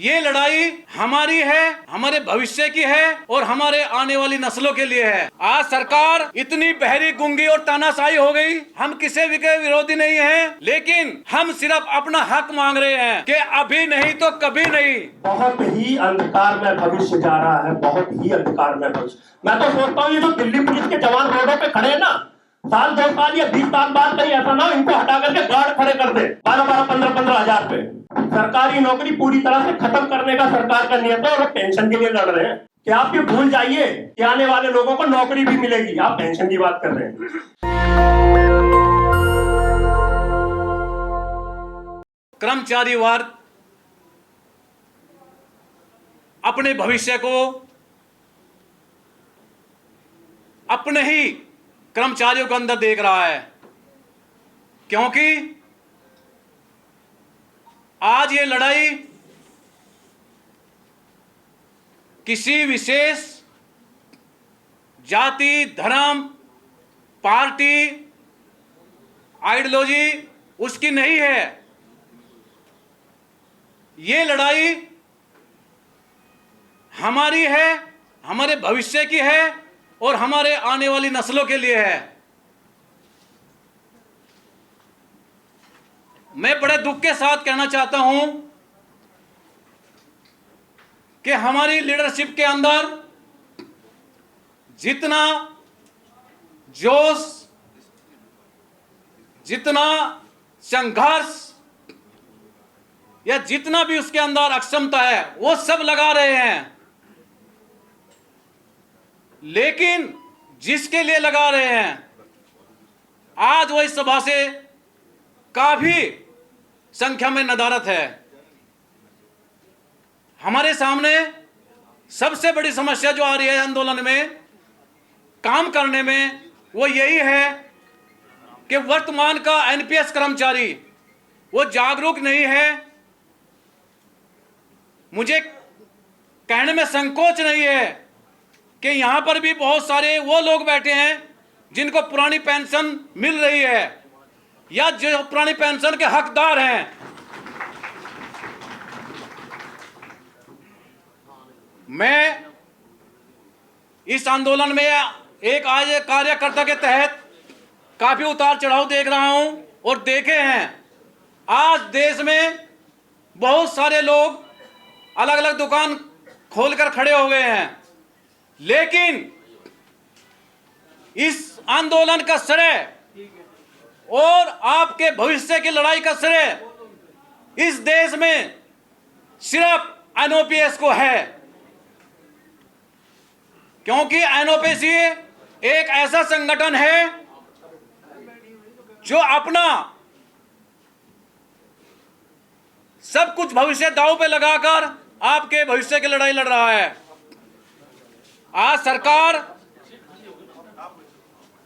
ये लड़ाई हमारी है, हमारे भविष्य की है और हमारे आने वाली नस्लों के लिए है। आज सरकार इतनी बहरी गुंगी और तानाशाही हो गई। हम किसी भी के विरोधी नहीं हैं, लेकिन हम सिर्फ अपना हक मांग रहे हैं कि अभी नहीं तो कभी नहीं। बहुत ही अंधकार में भविष्य जा रहा है, बहुत ही अंधकार में भविष्य। मैं तो सोचता हूँ ये जो दिल्ली पुलिस के जवान रोडों पे खड़े हैं ना, साल 2 साल या 20 साल बाद कहीं ऐसा ना इनको हटा करके गार्ड खड़े कर दे 12-15 हजार पे। सरकारी नौकरी पूरी तरह से खत्म करने का सरकार का नियत है और पेंशन के लिए लड़ रहे हैं। क्या आप ये भूल जाइए कि आने वाले लोगों को नौकरी भी मिलेगी, आप पेंशन की बात कर रहे हैं। कर्मचारी वर्ग अपने भविष्य को अपने ही कर्मचारियों के अंदर देख रहा है, क्योंकि आज ये लड़ाई किसी विशेष जाति, धर्म, पार्टी, आइडियोलॉजी उसकी नहीं है। ये लड़ाई हमारी है, हमारे भविष्य की है और हमारे आने वाली नस्लों के लिए है। मैं बड़े दुख के साथ कहना चाहता हूं कि हमारी लीडरशिप के अंदर जितना जोश, जितना संघर्ष या जितना भी उसके अंदर अक्षमता है वो सब लगा रहे हैं, लेकिन जिसके लिए लगा रहे हैं आज वो इस सभा से काफी संख्या में नदारत है। हमारे सामने सबसे बड़ी समस्या जो आ रही है आंदोलन में काम करने में वो यही है कि वर्तमान का एनपीएस कर्मचारी वो जागरूक नहीं है। मुझे कहने में संकोच नहीं है कि यहां पर भी बहुत सारे वो लोग बैठे हैं जिनको पुरानी पेंशन मिल रही है या जो पुरानी पेंशन के हकदार हैं। मैं इस आंदोलन में एक आज कार्यकर्ता के तहत काफी उतार चढ़ाव देख रहा हूं और देखे हैं। आज देश में बहुत सारे लोग अलग अलग दुकान खोलकर खड़े हो गए हैं, लेकिन इस आंदोलन का श्रेय और आपके भविष्य की लड़ाई का श्रेय इस देश में सिर्फ एनओपीएस को है, क्योंकि एनओपीएस एक ऐसा संगठन है जो अपना सब कुछ भविष्य दांव पे लगाकर आपके भविष्य की लड़ाई लड़ रहा है। आज सरकार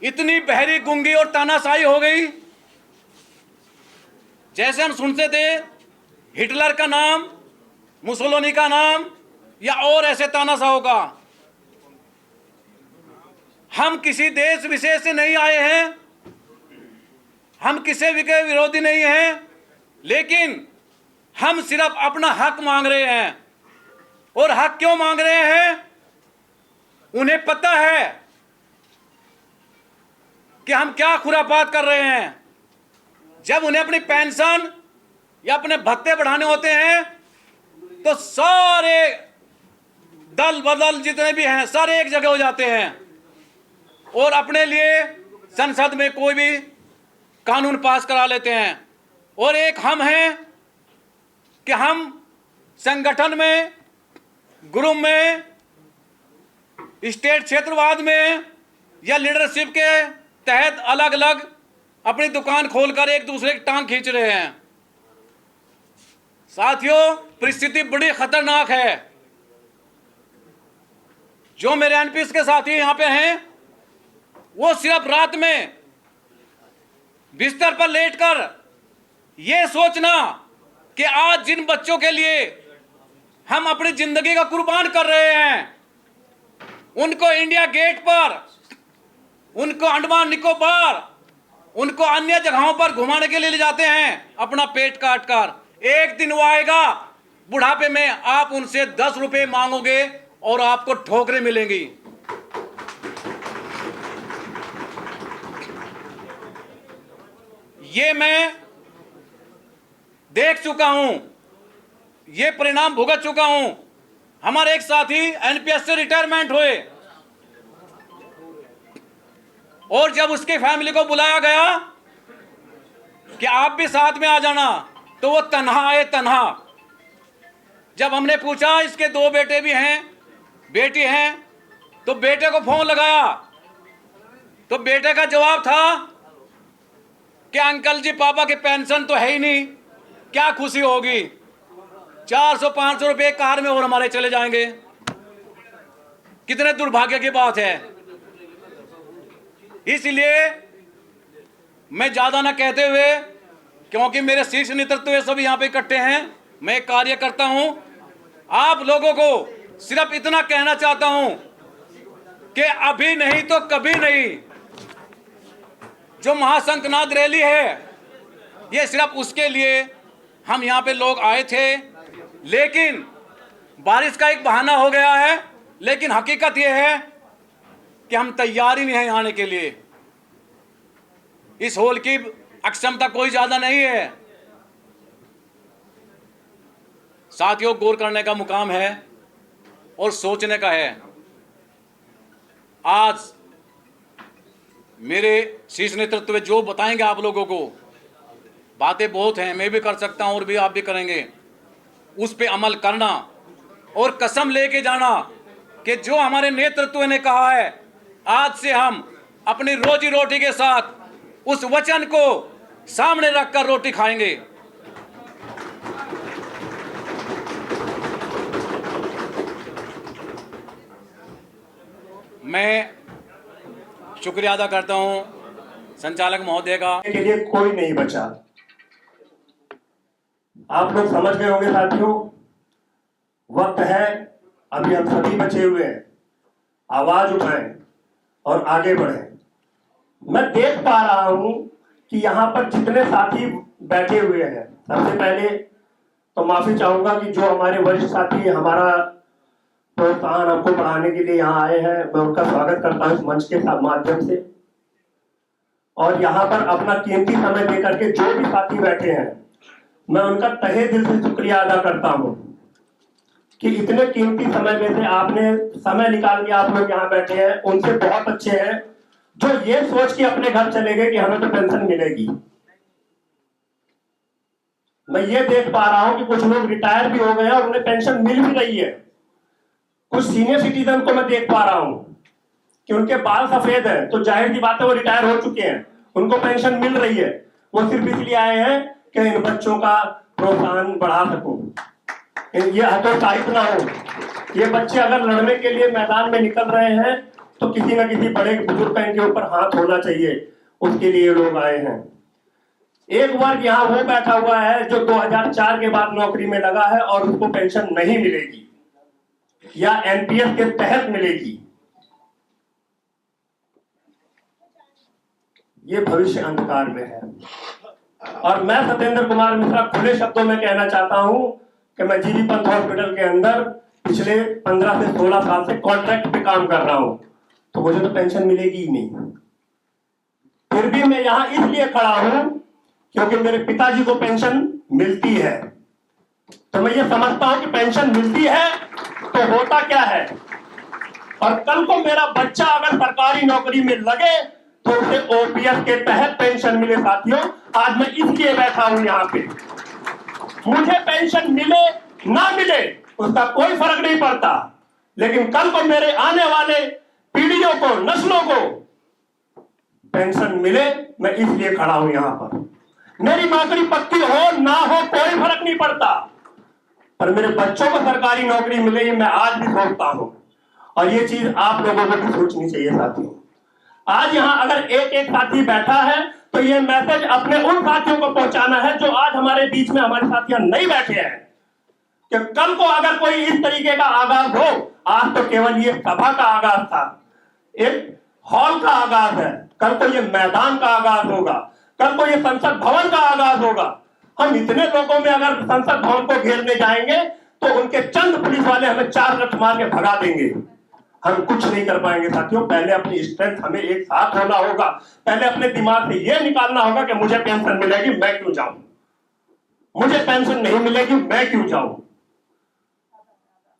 इतनी बहरी गुंगी और तानाशाही हो गई। जैसे हम सुनते थे हिटलर का नाम, मुसोलिनी का नाम या और ऐसे तानाशाहों का। हम किसी देश विशेष से नहीं आए हैं, हम किसी भी के विरोधी नहीं हैं, लेकिन हम सिर्फ अपना हक मांग रहे हैं। और हक क्यों मांग रहे हैं? उन्हें पता है कि हम क्या खुरापात कर रहे हैं। जब उन्हें अपनी पेंशन या अपने भत्ते बढ़ाने होते हैं तो सारे दल बदल जितने भी हैं सारे एक जगह हो जाते हैं और अपने लिए संसद में कोई भी कानून पास करा लेते हैं। और एक हम हैं कि हम संगठन में, ग्रुप में, स्टेट क्षेत्रवाद में या लीडरशिप के तहत अलग अलग अपनी दुकान खोलकर एक दूसरे की टांग खींच रहे हैं। साथियों, परिस्थिति बड़ी खतरनाक है। जो मेरे एनपीएस के साथी यहां पे हैं वो सिर्फ रात में बिस्तर पर लेटकर ये सोचना कि आज जिन बच्चों के लिए हम अपनी जिंदगी का कुर्बान कर रहे हैं उनको इंडिया गेट पर, उनको अंडमान निकोबार, उनको अन्य जगहों पर घुमाने के लिए ले जाते हैं अपना पेट काट कर। एक दिन वो आएगा बुढ़ापे में आप उनसे 10 रुपए मांगोगे और आपको ठोकरें मिलेंगी। ये मैं देख चुका हूं, ये परिणाम भुगत चुका हूं। हमारे एक साथी एनपीएस से रिटायरमेंट हुए और जब उसकी फैमिली को बुलाया गया कि आप भी साथ में आ जाना, तो वो तन्हा आए, तन्हा। जब हमने पूछा इसके 2 बेटे भी हैं, बेटी हैं, तो बेटे को फोन लगाया तो बेटे का जवाब था कि अंकल जी पापा की पेंशन तो है ही नहीं, क्या खुशी होगी, 400-500 रुपए कार में और हमारे चले जाएंगे। कितने दुर्भाग्य की बात है। इसलिए मैं ज्यादा ना कहते हुए, क्योंकि मेरे शीर्ष नेतृत्व सब यहां पे इकट्ठे हैं, मैं कार्य करता हूं, आप लोगों को सिर्फ इतना कहना चाहता हूं कि अभी नहीं तो कभी नहीं, जो महाशंखनाद रैली है ये सिर्फ उसके लिए हम यहां पे लोग आए थे, लेकिन बारिश का एक बहाना हो गया है। लेकिन हकीकत यह है कि हम तैयार ही नहीं हैं आने के लिए। इस हॉल की अक्षमता कोई ज्यादा नहीं है। साथियों, गौर करने का मुकाम है और सोचने का है। आज मेरे शीर्ष नेतृत्व जो बताएंगे आप लोगों को, बातें बहुत हैं, मैं भी कर सकता हूं और भी आप भी करेंगे। उस पे अमल करना और कसम लेके जाना कि जो हमारे नेतृत्व ने कहा है, आज से हम अपनी रोजी रोटी के साथ उस वचन को सामने रखकर रोटी खाएंगे। मैं शुक्रिया अदा करता हूं संचालक महोदय का। के लिए कोई नहीं बचा। आप लोग समझ गए होंगे साथियों, वक्त है, अभी हम सभी बचे हुए हैं, आवाज उठाएं और आगे बढ़ें। मैं देख पा रहा हूं कि यहाँ पर जितने साथी बैठे हुए हैं, सबसे पहले तो माफी चाहूंगा कि जो हमारे वरिष्ठ साथी हमारा प्रोत्साहन हमको बढ़ाने के लिए यहाँ आए हैं, मैं उनका स्वागत करता हूं इस मंच के माध्यम से। और यहाँ पर अपना कीमती समय देकर के जो भी साथी बैठे हैं, मैं उनका तहे दिल से शुक्रिया अदा करता हूं कि इतने कीमती समय में से आपने समय निकाल के आप लोग यहाँ बैठे हैं। उनसे बहुत अच्छे हैं जो ये सोच के अपने घर चले गए कि हमें तो पेंशन मिलेगी। मैं ये देख पा रहा हूं कि कुछ लोग रिटायर भी हो गए और उन्हें पेंशन मिल भी रही है। कुछ सीनियर सिटीजन को मैं देख पा रहा हूं कि उनके बाल सफेद हैं, तो जाहिर सी बात है वो रिटायर हो चुके हैं, उनको पेंशन मिल रही है। वो सिर्फ इसलिए आए हैं कि इन बच्चों का प्रोत्साहन बढ़ा सकूं, ये हतोत्साहित ना हो। ये बच्चे अगर लड़ने के लिए मैदान में निकल रहे हैं तो किसी न किसी बड़े बुजुर्ग का इनके ऊपर हाथ होना चाहिए, उसके लिए लोग आए हैं। एक वर्ग यहाँ वो बैठा हुआ है जो 2004 के बाद नौकरी में लगा है और उसको पेंशन नहीं मिलेगी या एनपीएस के तहत मिलेगी। ये भविष्य अंधकार में है। और मैं सत्येंद्र कुमार मिश्रा खुले शब्दों में कहना चाहता हूं कि मैं जीबी पंत हॉस्पिटल के अंदर पिछले 15 से 16 साल से कॉन्ट्रैक्ट पे काम कर रहा हूं, तो मुझे तो पेंशन मिलेगी ही नहीं। फिर भी मैं यहां इसलिए खड़ा हूं क्योंकि मेरे पिताजी को पेंशन मिलती है। तो मैं ये समझता हूं कि पेंशन मिलती है तो होता क्या है, और कल को मेरा बच्चा अगर सरकारी नौकरी में लगे तो उसे ओपीएस के तहत पेंशन मिले। साथियों, आज मैं इसलिए बैठा हूं यहाँ पे। मुझे पेंशन मिले ना मिले उसका कोई फर्क नहीं पड़ता, लेकिन कल को मेरे आने वाले पीढ़ियों को, नस्लों को पेंशन मिले, मैं इसलिए खड़ा हूं यहाँ पर। मेरी नौकरी पक्की हो ना हो कोई फर्क नहीं पड़ता, पर मेरे बच्चों को सरकारी नौकरी मिले ये मैं आज भी सोचता हूं, और ये चीज आप लोगों को भी सोचनी चाहिए साथियों। आज यहाँ अगर एक एक साथी बैठा है तो ये मैसेज अपने उन साथियों को पहुंचाना है जो आज हमारे बीच में हमारे साथियां नहीं बैठे हैं, कि कल को अगर कोई इस तरीके का आगाज हो, आज तो केवल ये सभा का आगाज था, एक हॉल का आगाज है, कल को ये मैदान का आगाज होगा, कल को ये संसद भवन का आगाज होगा। हम इतने लोगों में अगर संसद भवन को घेरने जाएंगे तो उनके चंद पुलिस वाले हमें 4 रट मार के भगा देंगे। हम कुछ नहीं कर पाएंगे साथियों। पहले अपनी स्ट्रेंथ हमें एक साथ होना होगा। पहले अपने दिमाग से यह निकालना होगा कि मुझे पेंशन मिलेगी, मैं क्यों जाऊं। मुझे पेंशन नहीं मिलेगी, मैं क्यों जाऊं।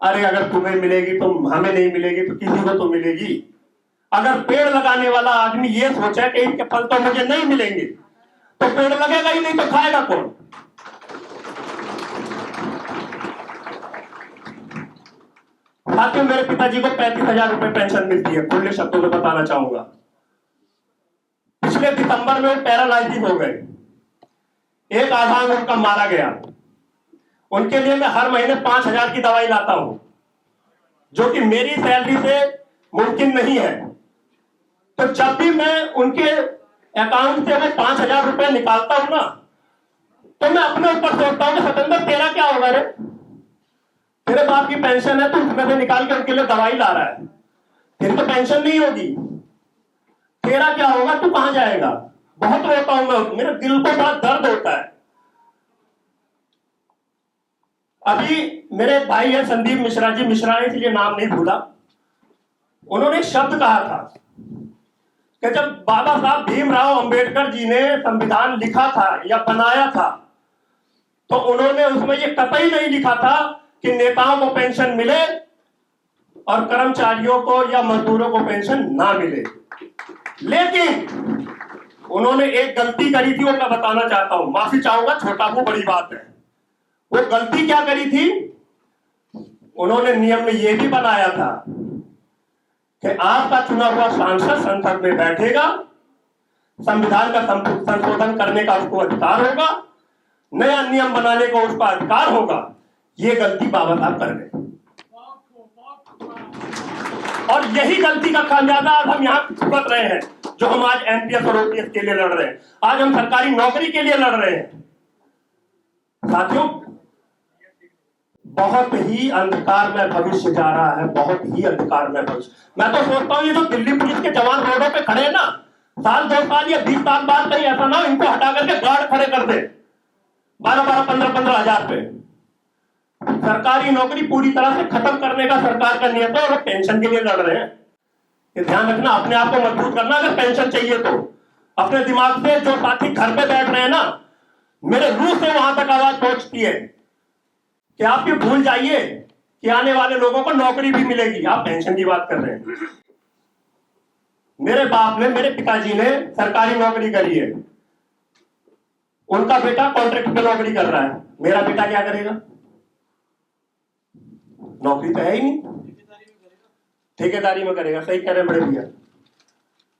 अरे अगर तुम्हें मिलेगी तो हमें नहीं मिलेगी तो किसी को तो मिलेगी। अगर पेड़ लगाने वाला आदमी ये सोचा कि इनके फल तो मुझे नहीं मिलेंगे तो पेड़ लगेगा ही नहीं, तो खाएगा कौन। साथियों, मेरे पिताजी को 35,000 रुपए पेंशन मिलती है। खुले शब्दों में बताना चाहूंगा, पिछले दिसंबर में वो पैरालाइसिस हो गए, एक आधार उनका मारा गया। उनके लिए मैं हर महीने 5,000 की दवाई लाता हूं, जो कि मेरी सैलरी से मुमकिन नहीं है। तो जब भी मैं उनके अकाउंट से वो 5,000 रुपए निकालता हूं ना, तो मैं अपने ऊपर सोचता हूं कि सतेंद्र तेरा क्या होगा रे। तेरे बाप की पेंशन है, तू उसमें से निकाल के उनके लिए दवाई ला रहा है, तेरी तो पेंशन नहीं होगी। तेरा क्या होगा, तू कहां जाएगा। बहुत रोता हूं मैं, मेरे दिल को बड़ा दर्द होता है। अभी मेरे भाई है संदीप मिश्रा जी, मिश्रा ने इसलिए नाम नहीं भूला, उन्होंने एक शब्द कहा था कि जब बाबा साहब भीमराव अंबेडकर जी ने संविधान लिखा था या बनाया था, तो उन्होंने उसमें ये कतई नहीं लिखा था कि नेताओं को पेंशन मिले और कर्मचारियों को या मजदूरों को पेंशन ना मिले। लेकिन उन्होंने एक गलती करी थी, वो मैं बताना चाहता हूं। माफी चाहूंगा, छोटा मुंह बड़ी बात है। वो गलती क्या करी थी, उन्होंने नियम में यह भी बनाया था कि आपका चुना हुआ सांसद संसद में बैठेगा, संविधान का संशोधन करने का उसको अधिकार होगा, नया नियम बनाने को उसका अधिकार होगा। ये गलती बाबा साहब कर गए और यही गलती का खामियाजा आज हम यहाँ भुगत रहे हैं, जो हम आज एमपीएस और ओपीएस के लिए लड़ रहे हैं, आज हम सरकारी नौकरी के लिए लड़ रहे हैं। साथियों, बहुत ही अंधकार में भविष्य जा रहा है, बहुत ही अंधकार में भविष्य। मैं तो सोचता हूँ ये जो दिल्ली पुलिस के जवान रोडों पे खड़े हैं ना, साल 2 साल या 20 साल बाद कहीं ऐसा ना इनको हटा करके गार्ड खड़े कर दे 12-12, 15-15 हजार पे। सरकारी नौकरी पूरी तरह से खत्म करने का सरकार का नियत है और पेंशन के लिए लड़ रहे हैं। ये ध्यान रखना, अपने आप को मजबूत करना। अगर पेंशन चाहिए तो अपने दिमाग से, जो साथी घर पे बैठ रहे हैं ना, मेरे रूह से वहां तक आवाज पहुंचती है कि आप ये भूल जाइए कि आने वाले लोगों को नौकरी भी मिलेगी। आप पेंशन की बात कर रहे हैं। मेरे बाप ने, मेरे पिताजी ने सरकारी नौकरी करी है, उनका बेटा कॉन्ट्रैक्ट पे नौकरी कर रहा है। मेरा बेटा क्या करेगा, नौकरी तो है ही नहीं, ठेकेदारी में करेगा। सही कह रहे हैं बड़े भैया।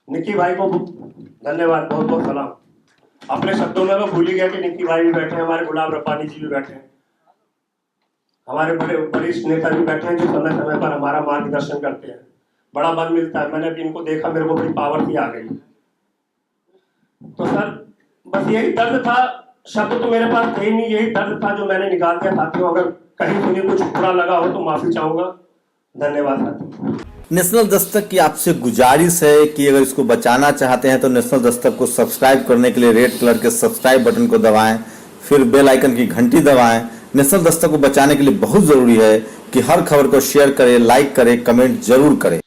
निक्की भाई को धन्यवाद, बहुत बहुत सलाम। अपने शब्दों में मैं भूल ही गया कि निक्की भाई भी बैठे हैं, हमारे गुलाब रब्बानी जी भी बैठे हैं, हमारे बड़े वरिष्ठ नेता भी बैठे हैं, जो समय समय पर हमारा मार्गदर्शन करते हैं। बड़ा मन मिलता है। मैंने भी इनको देखा, मेरे को बड़ी पावर सी आ गई। तो सर, बस यही दर्द था, शब्द तो मेरे पास थे ही नहीं, यही दर्द था जो मैंने निकाल दिया। साथियों, अगर कहीं सुनी कुछ बुरा लगा हो तो माफी चाहूंगा। धन्यवाद साथियों। नेशनल दस्तक की आपसे गुजारिश है कि अगर इसको बचाना चाहते हैं तो नेशनल दस्तक को सब्सक्राइब करने के लिए रेड कलर के सब्सक्राइब बटन को दबाएं, फिर बेल आइकन की घंटी दबाएं। नेशनल दस्तक को बचाने के लिए बहुत जरूरी है कि हर खबर को शेयर करें, लाइक करें, कमेंट जरूर करें।